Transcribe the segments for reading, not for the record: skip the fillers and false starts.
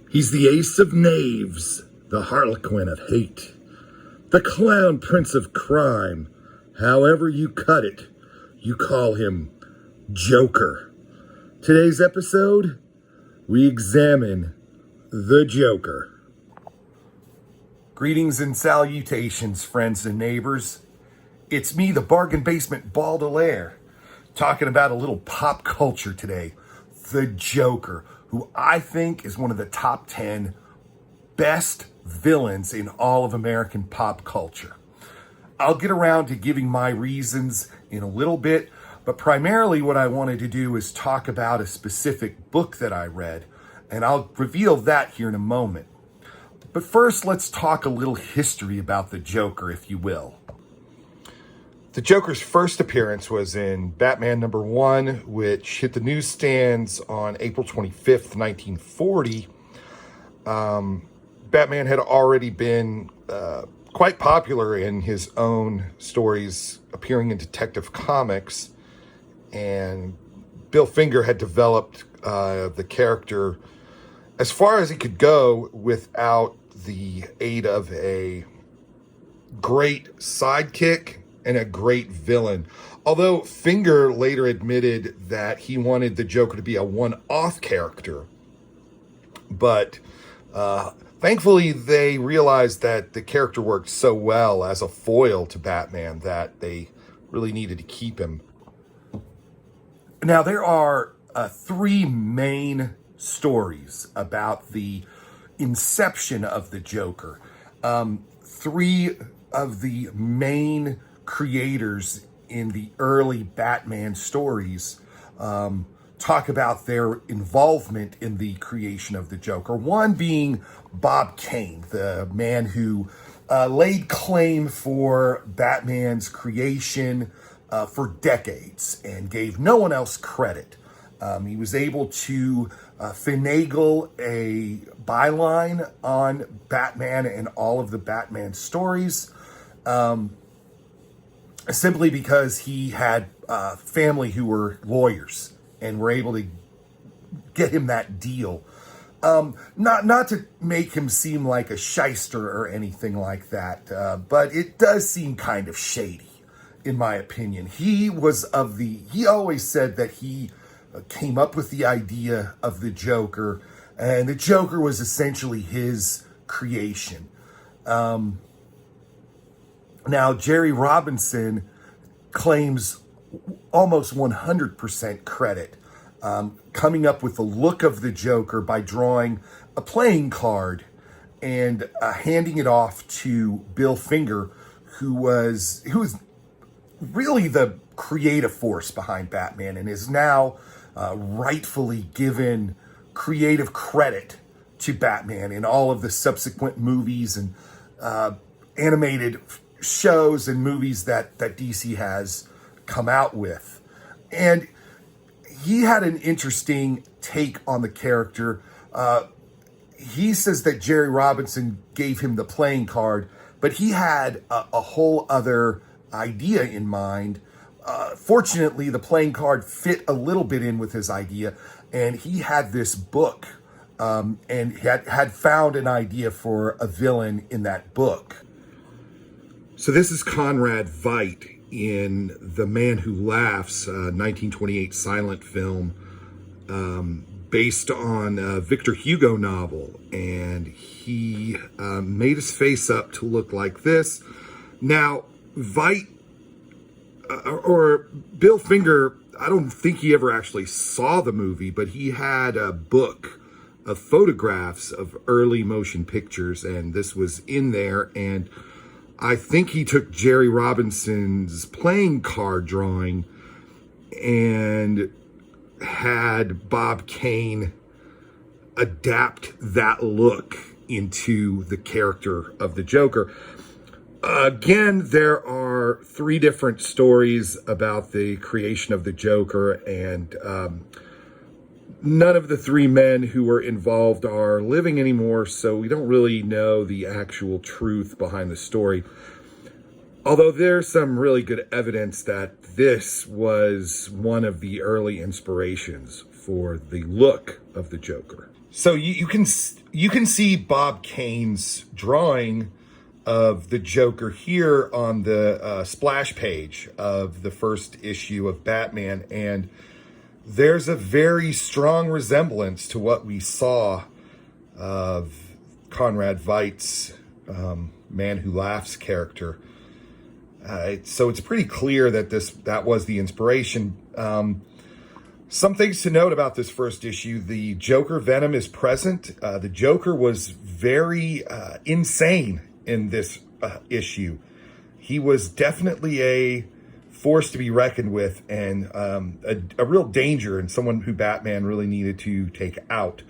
He's the ace of knaves, the harlequin of hate, the clown prince of crime. However you cut it, you call him Joker. Today's episode, we examine the Joker. Greetings and salutations, friends and neighbors. It's me, the Bargain Basement Baudelaire, talking about a little pop culture today. The Joker, who I think is one of the top 10 best villains in all of American pop culture. I'll get around to giving my reasons in a little bit, but primarily what I wanted to do is talk about a specific book that I read, and I'll reveal that here in a moment. But first, let's talk a little history about the Joker, if you will. The Joker's first appearance was in Batman #1, which hit the newsstands on April 25th, 1940. Batman had already been quite popular in his own stories, appearing in Detective Comics, and Bill Finger had developed the character as far as he could go without the aid of a great sidekick and a great villain. Although Finger later admitted that he wanted the Joker to be a one-off character. But thankfully, they realized that the character worked so well as a foil to Batman that they really needed to keep him. Now, there are three main stories about the inception of the Joker. Three of the main creators in the early Batman stories talk about their involvement in the creation of the Joker. One being Bob Kane, the man who laid claim for Batman's creation for decades and gave no one else credit. He was able to finagle a byline on Batman and all of the Batman stories, simply because he had family who were lawyers and were able to get him that deal. Not to make him seem like a shyster or anything like that, but it does seem kind of shady, in my opinion. He always said that he came up with the idea of the Joker, and the Joker was essentially his creation. Now, Jerry Robinson claims almost 100% credit, coming up with the look of the Joker by drawing a playing card and handing it off to Bill Finger, who was really the creative force behind Batman and is now rightfully given creative credit to Batman in all of the subsequent movies and animated shows and movies that DC has come out with. And he had an interesting take on the character. He says that Jerry Robinson gave him the playing card, but he had a whole other idea in mind. Fortunately, the playing card fit a little bit in with his idea, and he had this book and had found an idea for a villain in that book. So this is Conrad Veidt in The Man Who Laughs, 1928 silent film based on a Victor Hugo novel. And he made his face up to look like this. Now, Veidt, or Bill Finger, I don't think he ever actually saw the movie, but he had a book of photographs of early motion pictures, and this was in there. And I think he took Jerry Robinson's playing card drawing and had Bob Kane adapt that look into the character of the Joker. Again, there are three different stories about the creation of the Joker, and none of the three men who were involved are living anymore, so we don't really know the actual truth behind the story. Although there's some really good evidence that this was one of the early inspirations for the look of the Joker. So you can see Bob Kane's drawing of the Joker here on the splash page of the first issue of Batman, and there's a very strong resemblance to what we saw of Conrad Veidt's Man Who Laughs character. So it's pretty clear that that was the inspiration. Some things to note about this first issue: the Joker venom is present. The Joker was very insane in this issue. He was definitely a force to be reckoned with, and a real danger, and someone who Batman really needed to take out.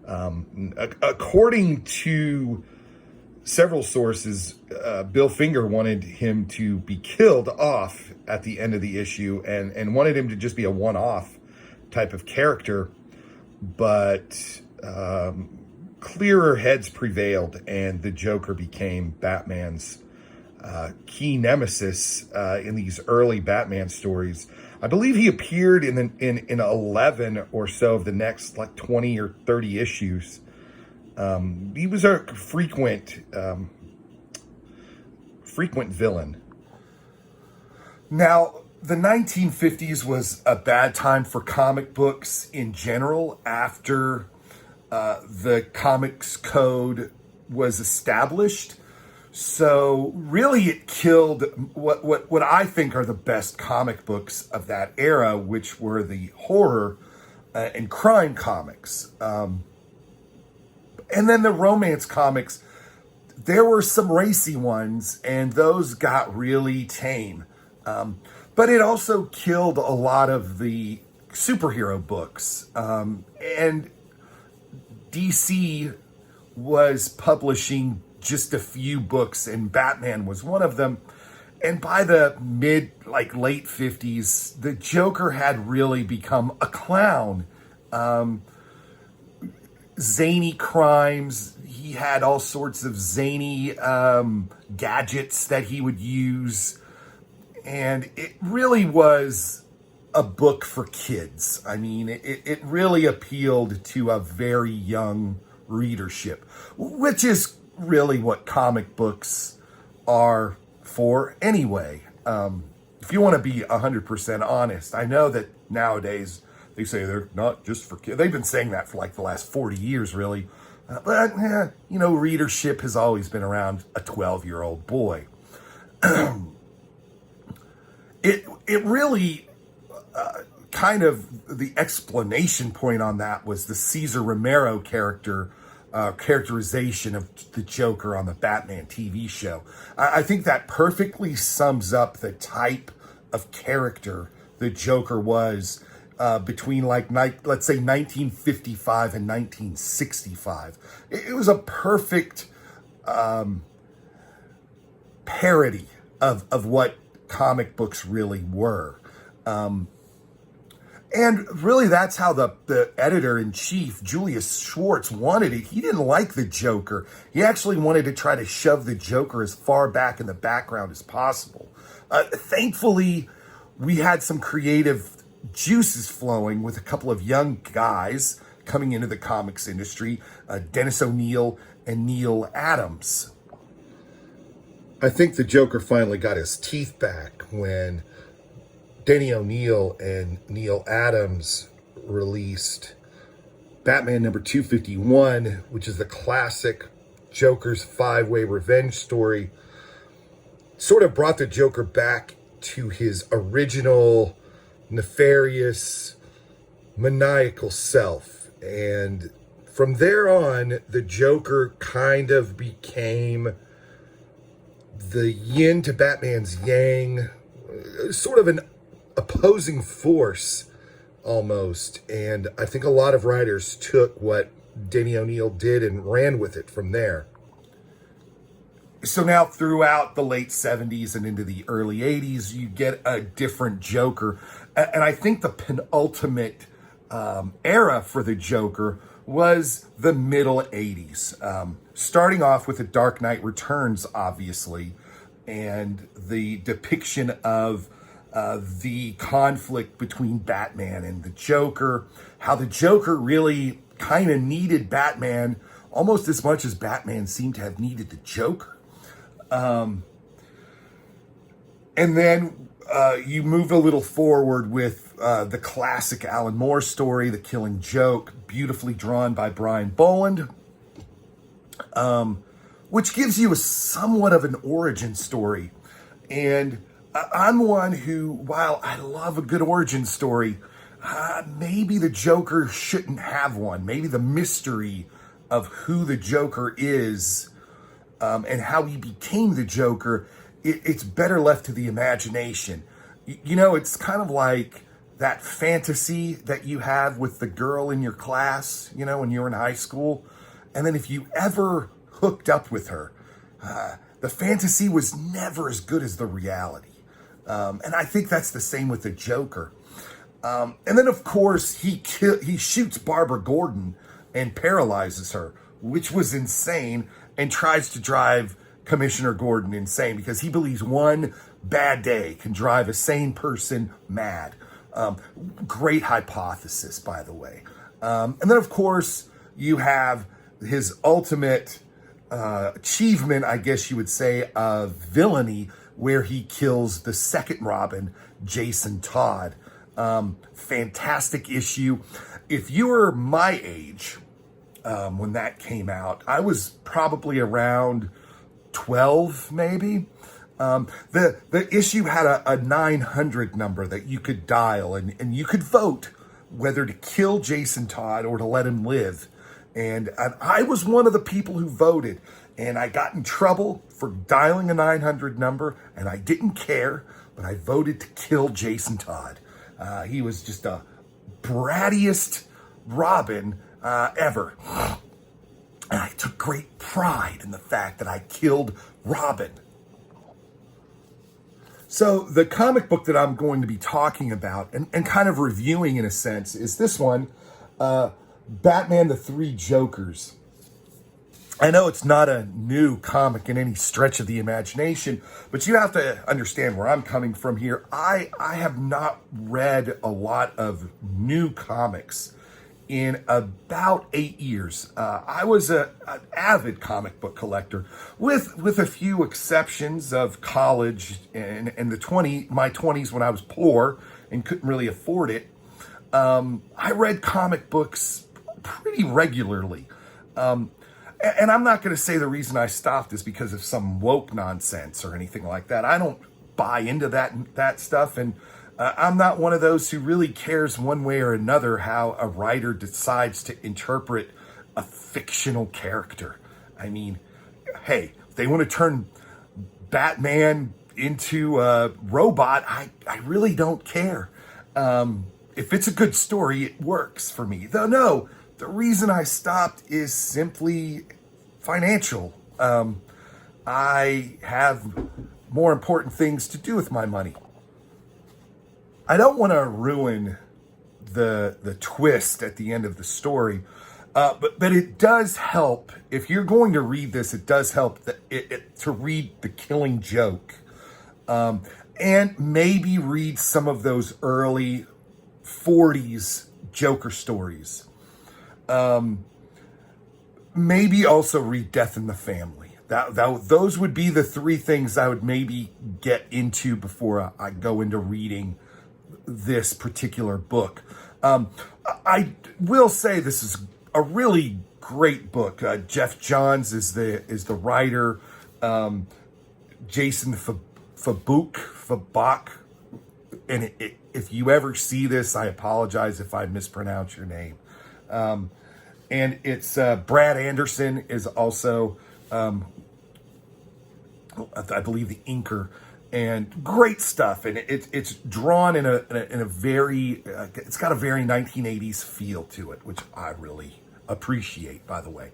According to several sources, Bill Finger wanted him to be killed off at the end of the issue, and wanted him to just be a one-off type of character, but clearer heads prevailed, and the Joker became Batman's key nemesis in these early Batman stories. I believe he appeared in 11 or so of the next 20 or 30 issues. He was a frequent villain. Now, the 1950s was a bad time for comic books in general after the Comics Code was established. So really it killed what I think are the best comic books of that era, which were the horror and crime comics. And then the romance comics, there were some racy ones, and those got really tame. But it also killed a lot of the superhero books. And DC was publishing just a few books, and Batman was one of them. And by the late 50s, the Joker had really become a clown. Zany crimes. He had all sorts of zany gadgets that he would use. And it really was a book for kids. I mean, it really appealed to a very young readership, which is really what comic books are for anyway. If you want to be 100% honest, I know that nowadays they say they're not just for kids. They've been saying that for the last 40 years, really. But readership has always been around a 12-year-old boy. It really kind of the explanation point on that was the Cesar Romero characterization of the Joker on the Batman TV show. I think that perfectly sums up the type of character the Joker was between let's say 1955 and 1965. It was a perfect parody of what comic books really were. And really, that's how the editor-in-chief, Julius Schwartz, wanted it. He didn't like the Joker. He actually wanted to try to shove the Joker as far back in the background as possible. Thankfully, we had some creative juices flowing with a couple of young guys coming into the comics industry, Dennis O'Neil and Neil Adams. I think the Joker finally got his teeth back when Denny O'Neil and Neil Adams released Batman number 251, which is the classic Joker's five-way revenge story. Sort of brought the Joker back to his original nefarious, maniacal self. And from there on, the Joker kind of became the yin to Batman's yang, sort of an opposing force almost. And I think a lot of writers took what Denny O'Neil did and ran with it from there. So now throughout the late 70s and into the early 80s, you get a different Joker. And I think the penultimate era for the Joker was the middle 80s. Starting off with The Dark Knight Returns, obviously, and the depiction of the conflict between Batman and the Joker, how the Joker really kind of needed Batman almost as much as Batman seemed to have needed the Joker. And then you move a little forward with the classic Alan Moore story, The Killing Joke, beautifully drawn by Brian Boland, which gives you a somewhat of an origin story. And I'm one who, while I love a good origin story, maybe the Joker shouldn't have one. Maybe the mystery of who the Joker is and how he became the Joker, it's better left to the imagination. You know, it's kind of like that fantasy that you have with the girl in your class, you know, when you're in high school. And then if you ever hooked up with her, the fantasy was never as good as the reality. And I think that's the same with the Joker. And then, of course, he shoots Barbara Gordon and paralyzes her, which was insane, and tries to drive Commissioner Gordon insane because he believes one bad day can drive a sane person mad. Great hypothesis, by the way. And then, of course, you have his ultimate achievement, I guess you would say, of villainy, where he kills the second Robin, Jason Todd. Fantastic issue. If you were my age when that came out, I was probably around 12, maybe. The issue had a 900 number that you could dial, and you could vote whether to kill Jason Todd or to let him live. And I was one of the people who voted, and I got in trouble for dialing a 900 number, and I didn't care, but I voted to kill Jason Todd. He was just a brattiest Robin ever. And I took great pride in the fact that I killed Robin. So the comic book that I'm going to be talking about and kind of reviewing in a sense is this one, Batman the Three Jokers. I know it's not a new comic in any stretch of the imagination, but you have to understand where I'm coming from here. I have not read a lot of new comics in about 8 years. I was an avid comic book collector, with a few exceptions of college and my 20s when I was poor and couldn't really afford it. I read comic books pretty regularly. And I'm not going to say the reason I stopped is because of some woke nonsense or anything like that. I don't buy into that stuff, and I'm not one of those who really cares one way or another how a writer decides to interpret a fictional character. I mean, hey, if they want to turn Batman into a robot, I really don't care. If it's a good story, it works for me. Though, no, the reason I stopped is simply financial. I have more important things to do with my money. I don't want to ruin the twist at the end of the story, but it does help. If you're going to read this, it does help to read The Killing Joke, and maybe read some of those early 40s Joker stories. Maybe also read Death in the Family. Those would be the three things I would maybe get into before I go into reading this particular book. I will say this is a really great book. Jeff Johns is the writer. Jason Fabok, and if you ever see this, I apologize if I mispronounce your name. And it's Brad Anderson is also, I believe, the inker, and great stuff. And it's drawn in a very, it's got a very 1980s feel to it, which I really appreciate, by the way.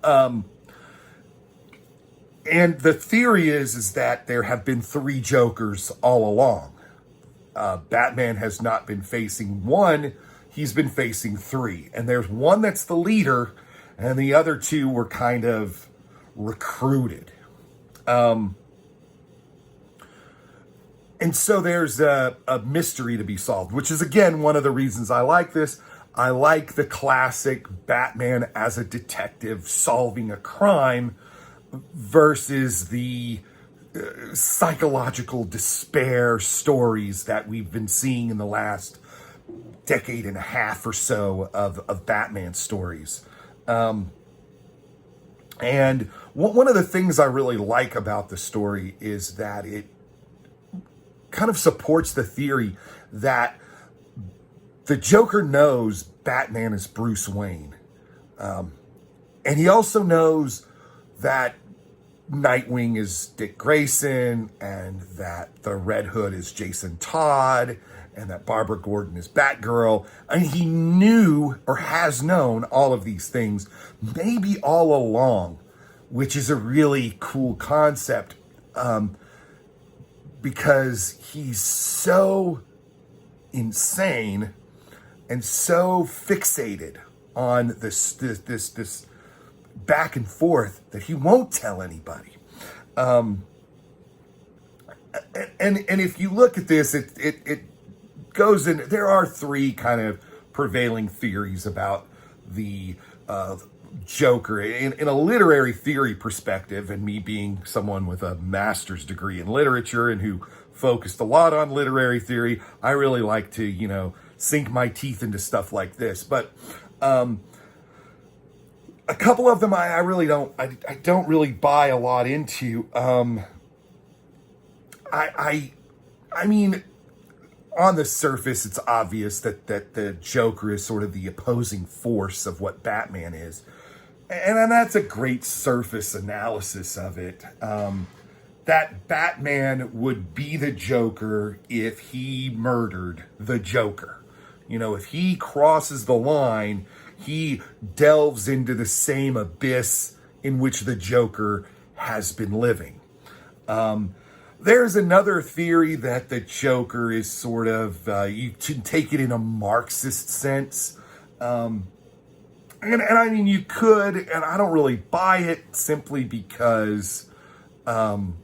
And the theory is that there have been three Jokers all along. Batman has not been facing one. He's been facing three. And there's one that's the leader, and the other two were kind of recruited. And so there's a mystery to be solved, which is, again, one of the reasons I like this. I like the classic Batman as a detective solving a crime versus the psychological despair stories that we've been seeing in the last decade and a half or so of Batman stories. And one of the things I really like about the story is that it kind of supports the theory that the Joker knows Batman is Bruce Wayne. And he also knows that Nightwing is Dick Grayson, and that the Red Hood is Jason Todd, and that Barbara Gordon is Batgirl. And he knew, or has known, all of these things, maybe all along, which is a really cool concept, because he's so insane and so fixated on this back and forth that he won't tell anybody. And if you look at this, it goes in. There are three kind of prevailing theories about the Joker in a literary theory perspective, and me being someone with a master's degree in literature and who focused a lot on literary theory, I really like to, sink my teeth into stuff like this. But a couple of them I really don't really buy a lot into. I mean, on the surface, it's obvious that the Joker is sort of the opposing force of what Batman is. And that's a great surface analysis of it. That Batman would be the Joker if he murdered the Joker. If he crosses the line, he delves into the same abyss in which the Joker has been living. There's another theory that the Joker is sort of, you can take it in a Marxist sense. And I mean, you could, and I don't really buy it simply because then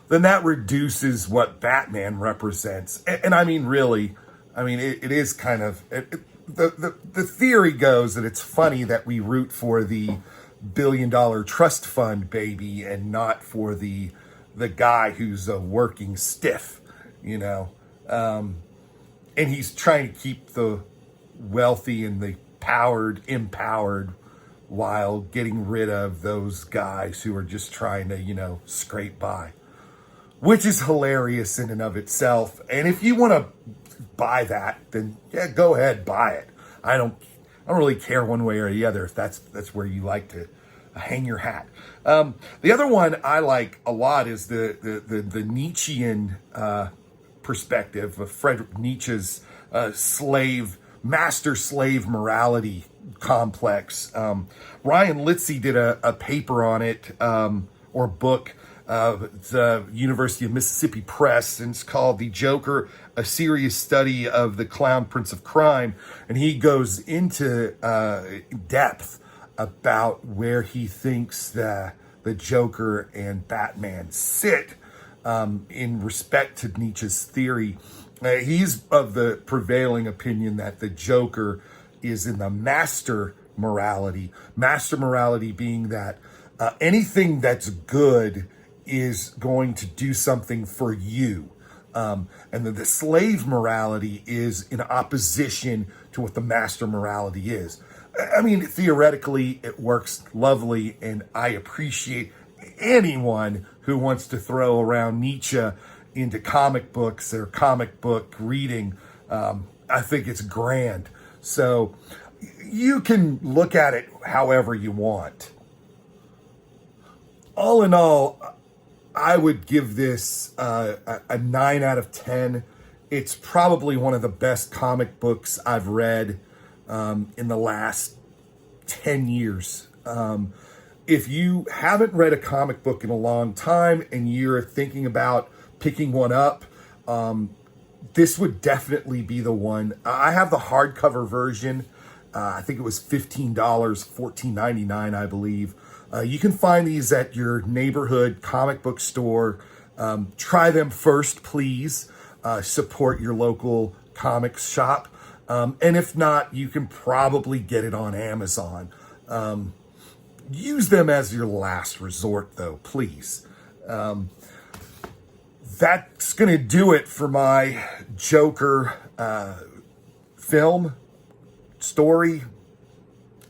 that reduces what Batman represents. And I mean, really, it is kind of, the theory goes that it's funny that we root for the $1 billion trust fund baby and not for the guy who's a working stiff, and he's trying to keep the wealthy and the empowered while getting rid of those guys who are just trying to, scrape by, which is hilarious in and of itself. And if you want to buy that, then yeah, go ahead, buy it. I don't really care one way or the other if that's where you like to hang your hat. The other one I like a lot is the Nietzschean perspective of Friedrich Nietzsche's master-slave morality complex. Ryan Litzy did a paper on it, or book, the University of Mississippi Press, and it's called The Joker, A Serious Study of the Clown Prince of Crime. And he goes into depth about where he thinks the Joker and Batman sit in respect to Nietzsche's theory. He's of the prevailing opinion that the Joker is in the master morality being that anything that's good is going to do something for you. And then the slave morality is in opposition to what the master morality is. I mean, theoretically, it works lovely, and I appreciate anyone who wants to throw around Nietzsche into comic books or comic book reading. I think it's grand. So you can look at it however you want. All in all, I would give this a 9 out of 10. It's probably one of the best comic books I've read in the last 10 years. If you haven't read a comic book in a long time and you're thinking about picking one up, this would definitely be the one. I have the hardcover version. I think it was $15, $14.99, I believe. You can find these at your neighborhood comic book store. Try them first, please. Support your local comics shop. And if not, you can probably get it on Amazon. Use them as your last resort, though, please. That's going to do it for my Joker film, story,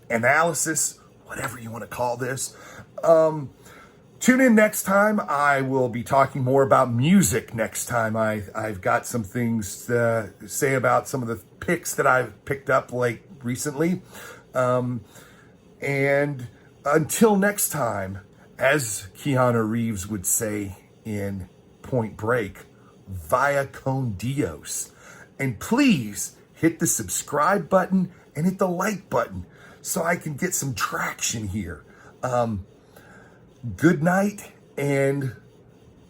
analysis, whatever you want to call this. Tune in next time. I will be talking more about music next time. I've got some things to say about some of the picks that I've picked up recently. And until next time, as Keanu Reeves would say in Point Break, via con Dios. And please hit the subscribe button and hit the like button so I can get some traction here. Good night and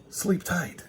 sleep tight.